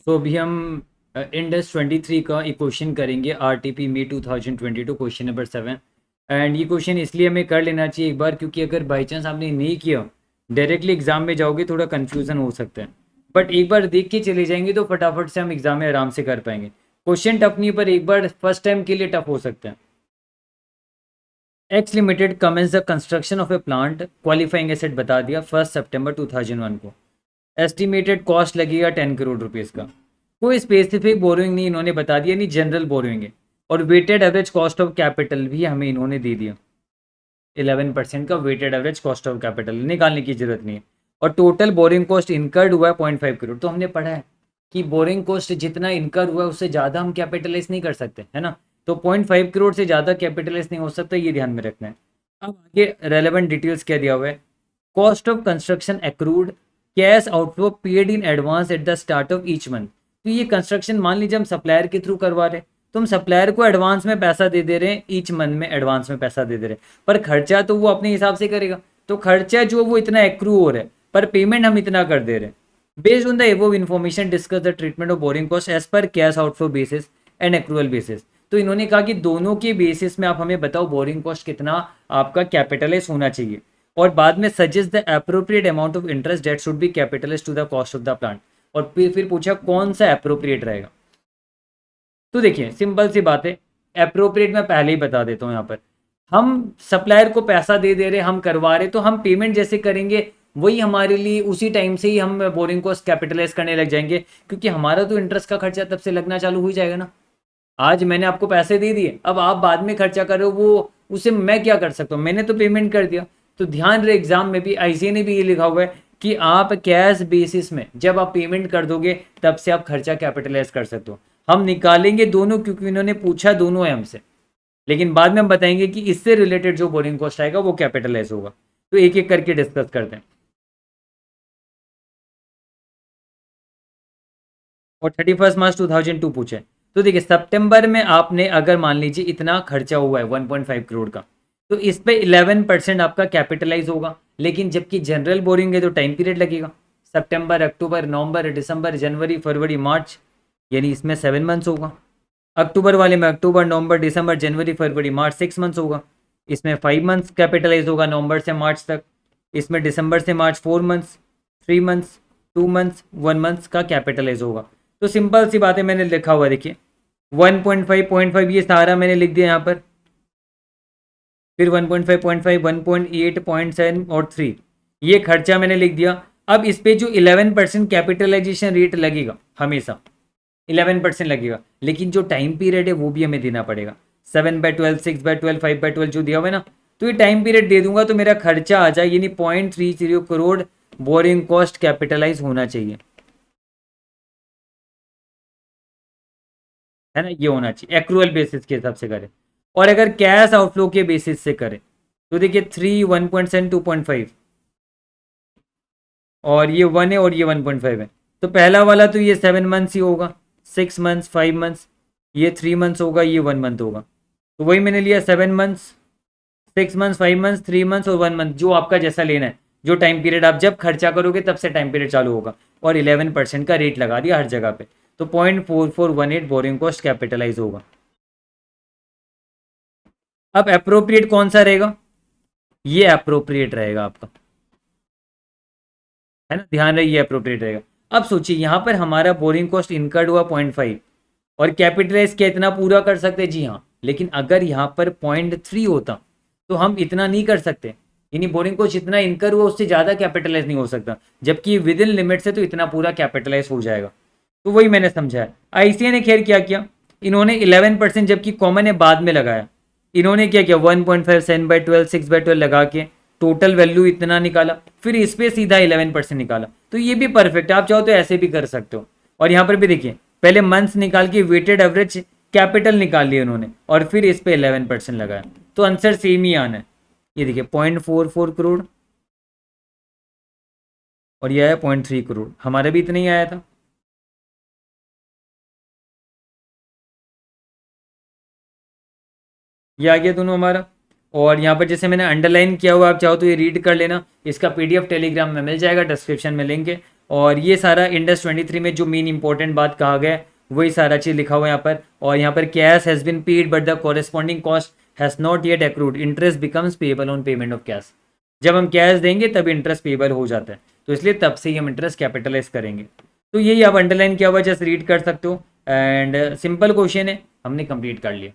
तो अभी हम इंडस 23 का एक क्वेश्चन करेंगे, आरटीपी मई 2022, क्वेश्चन नंबर 7। एंड ये क्वेश्चन इसलिए हमें कर लेना चाहिए एक बार, क्योंकि अगर बाई चांस आपने नहीं किया, डायरेक्टली एग्जाम में जाओगे थोड़ा कन्फ्यूजन हो सकता है। बट एक बार देख के चले जाएंगे तो फटाफट से हम एग्जाम में आराम से कर पाएंगे। क्वेश्चन टफ नहीं, पर एक बार फर्स्ट टाइम के लिए टफ हो सकता है। X limited commence the construction of a plant, qualifying asset बता दिया 1 सितंबर 2001 को। एस्टिमेटेड कॉस्ट लगेगा 10 करोड़ रुपीज़ का। कोई स्पेसिफिक बोरोइंग नहीं इन्होंने बता दिया, नहीं जनरल बोरोइंग है। और weighted average cost of capital भी हमें इन्होंने दे दिया, 11% का weighted average cost of capital निकालने की जरूरत नहीं है। और टोटल बोरिंग कॉस्ट इनकर्ड हुआ है 0.5 करोड़। तो हमने पढ़ा है कि बोरिंग कॉस्ट जितना इनकर हुआ है उससे ज़्यादा हम कैपिटलाइज नहीं कर सकते, है ना। तो 0.5 करोड़ से ज़्यादा कैपिटलाइज नहीं हो सकता, ये ध्यान में रखना है। अब आगे रेलेवेंट डिटेल्स क्या दिया हुआ है। Cost of construction accrued, cash outflow paid in advance at the start of each month. तो ये कंस्ट्रक्शन मान लीजिए हम सप्लायर के थ्रू करवा रहे हैं, तो हम सप्लायर को एडवांस में पैसा दे दे रहे हैं, ईच मंथ में एडवांस में पैसा दे दे रहे हैं, पर खर्चा तो वो अपने हिसाब से करेगा। तो खर्चा जो वो इतना एक्रू हो रहा है, पर पेमेंट हम इतना कर दे रहे हैं। Based on the above information discuss the treatment of borrowing cost as per cash outflow basis and accrual basis. तो इन्होंने कहा कि दोनों के बेसिस में आप हमें बताओ बोरिंग कॉस्ट कितना आपका कैपिटलाइज होना चाहिए, और बाद में suggest the appropriate amount of interest that should be capitalise to the cost of the plant. और फिर पूछा कौन सा अप्रोप्रिएट रहेगा। तो देखिए सिंपल सी बात है, अप्रोप्रिएट मैं पहले ही बता देता हूँ। यहाँ पर हम सप्लायर को पैसा दे दे रहे, हम करवा रहे, तो हम पेमेंट जैसे करेंगे वही हमारे लिए उसी टाइम से ही हम बोरिंग कॉस्ट कैपिटलाइज करने लग जाएंगे, क्योंकि हमारा तो इंटरेस्ट का खर्चा तब से लगना चालू हो जाएगा ना। आज मैंने आपको पैसे दे दिए, अब आप बाद में खर्चा कर रहे हो, वो उसे मैं क्या कर सकता हूँ, मैंने तो पेमेंट कर दिया। तो ध्यान रहे एग्जाम में भी आईसीए ने भी ये लिखा हुआ है कि आप कैश बेसिस में जब आप पेमेंट कर दोगे तब से आप खर्चा कैपिटलाइज कर सकते हो। हम निकालेंगे दोनों, क्योंकि इन्होंने पूछा दोनों है हमसे, लेकिन बाद में हम बताएंगे कि इससे रिलेटेड जो बोरिंग कॉस्ट आएगा वो कैपिटलाइज होगा। तो एक एक करके डिस्कस करते हैं। और 31 मार्च 2002 पूछे। तो देखिए सितंबर में आपने अगर मान लीजिए इतना खर्चा हुआ है 1.5 करोड़ का, तो इस पे 11% आपका कैपिटलाइज होगा। लेकिन जबकि जनरल बोरिंग है तो टाइम पीरियड लगेगा, सितंबर, अक्टूबर, नवंबर, दिसंबर, जनवरी, फरवरी, मार्च, यानी इसमें 7 मंथ्स होगा। अक्टूबर वाले में अक्टूबर, नवंबर, दिसंबर, जनवरी, फरवरी, मार्च 6 मंथ्स होगा। इसमें 5 मंथ्स कैपिटलाइज होगा, नवंबर से मार्च तक। इसमें दिसंबर से मार्च 4 मंथ्स, 3 मंथ्स, 2 मंथ्स, 1 मंथ्स का कैपिटलाइज होगा। तो सिंपल सी बात है, मैंने लिखा हुआ देखिए 1.5 ये सारा मैंने लिख दिया यहाँ पर। फिर 1.5 0.5 1.8 0.7 और 3, ये खर्चा मैंने लिख दिया। अब इस पे जो 11% कैपिटलाइजेशन रेट लगेगा, हमेशा 11% लगेगा, लेकिन जो टाइम पीरियड है वो भी हमें देना पड़ेगा। 7/12, 6/12, 5/12 जो दिया हुआ है ना, तो ये टाइम पीरियड दे दूंगा तो मेरा खर्चा आ जाए, यानी 0.30 करोड़ बोरिंग कॉस्ट कैपिटलाइज होना चाहिए, है ना। ये होना चाहिए एक्रूअल बेसिस के हिसाब से करें। और अगर कैश आउटफ्लो के बेसिस से करें तो देखिए 3, 1.7, 2.5, और ये 1 है और ये 1.5 है। तो पहला वाला तो ये 7 मंथ्स ही होगा, 6 मंथ्स, 5 मंथ्स, ये 3 मंथ्स होगा, ये 1 मंथ होगा। तो वही मैंने लिया 7 मंथ्स, 6 मंथ्स, 5 मंथ्स, 3 मंथ्स और 1 मंथ, जो आपका जैसा लेना है। जो टाइम पीरियड आप जब खर्चा करोगे तब से टाइम पीरियड चालू होगा। और 11% का रेट लगा दिया हर जगह पे, तो 0.4418 बोरिंग कॉस्ट कैपिटलाइज होगा। अब अप्रोप्रिएट कौन सा रहेगा, ये अप्रोप्रिएट रहेगा आपका, है ना। ध्यान रहे ये अप्रोप्रिएट रहेगा। अब सोचिए यहाँ पर हमारा बोरिंग कॉस्ट इनकर्ड हुआ 0.5, और कैपिटलाइज क्या इतना पूरा कर सकते, जी हाँ। लेकिन अगर यहाँ पर 0.3 होता तो हम इतना नहीं कर सकते, यानी बोरिंग कॉस्ट जितना इनकर हुआ उससे ज़्यादा कैपिटलाइज नहीं हो सकता, जबकि विद इन लिमिट से तो इतना पूरा कैपिटलाइज हो जाएगा। तो वही मैंने समझाया। आईसीए ने खैर क्या किया, इन्होंने 11%, जबकि कॉमन है बाद में लगाया, इन्होंने क्या किया 1.5, 7/12, 6/12 लगा के टोटल वैल्यू इतना निकाला, फिर इस पे सीधा 11% निकाला। तो ये भी परफेक्ट है, आप चाहो तो ऐसे भी कर सकते हो। और यहाँ पर भी देखिए पहले मंथ्स निकाल के वेटेड एवरेज कैपिटल निकाल लिया उन्होंने, और फिर इस पे 11% लगाया, तो आंसर सेम ही आना है। ये देखिए 0.44 करोड़, और ये आया 0.3 करोड़, हमारा भी इतना ही आया था। ये आ गया दोनों हमारा। और यहाँ पर जैसे मैंने अंडरलाइन किया हुआ, आप चाहो तो ये रीड कर लेना, इसका पीडीएफ टेलीग्राम में मिल जाएगा, डिस्क्रिप्शन में लिंक है। और ये सारा इंडस 23 में जो मेन इंपॉर्टेंट बात कहा गया है वही सारा चीज़ लिखा हुआ है यहाँ पर। और यहाँ पर cash has been paid but the corresponding cost has not yet accrued, interest becomes payable on payment of cash. जब हम कैश देंगे तब इंटरेस्ट पेएबल हो जाता है, तो इसलिए तब से ही हम इंटरेस्ट कैपिटलाइज करेंगे। तो यही आप अंडरलाइन किया हुआ जस्ट रीड कर सकते हो, एंड सिंपल क्वेश्चन है, हमने कंप्लीट कर लिया।